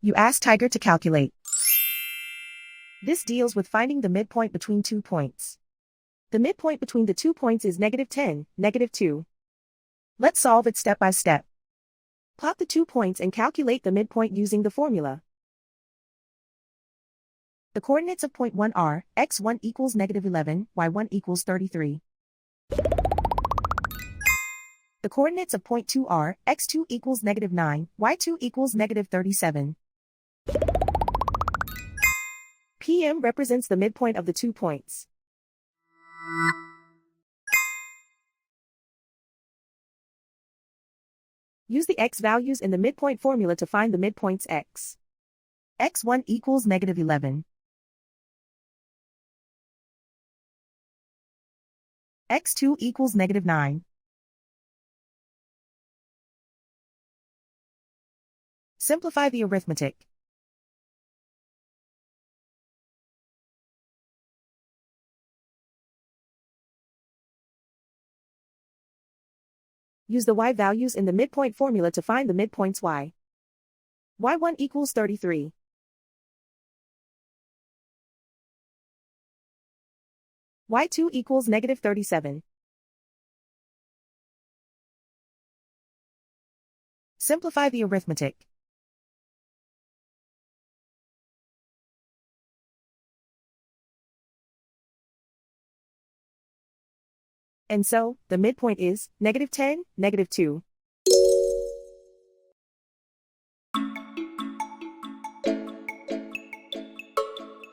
You ask Tiger to calculate. This deals with finding the midpoint between 2 points. The midpoint between the 2 points is -10, -2. Let's solve it step by step. Plot the 2 points and calculate the midpoint using the formula. The coordinates of point 1 are, x1 equals -11, y1 equals 33. The coordinates of point 2 are, x2 equals -9, y2 equals -37. PM represents the midpoint of the 2 points. Use the x values in the midpoint formula to find the midpoints x. x1 equals -11. x2 equals -9. Simplify the arithmetic. Use the y values in the midpoint formula to find the midpoints y. y1 equals 33. y2 equals -37. Simplify the arithmetic. And so, the midpoint is -10, -2.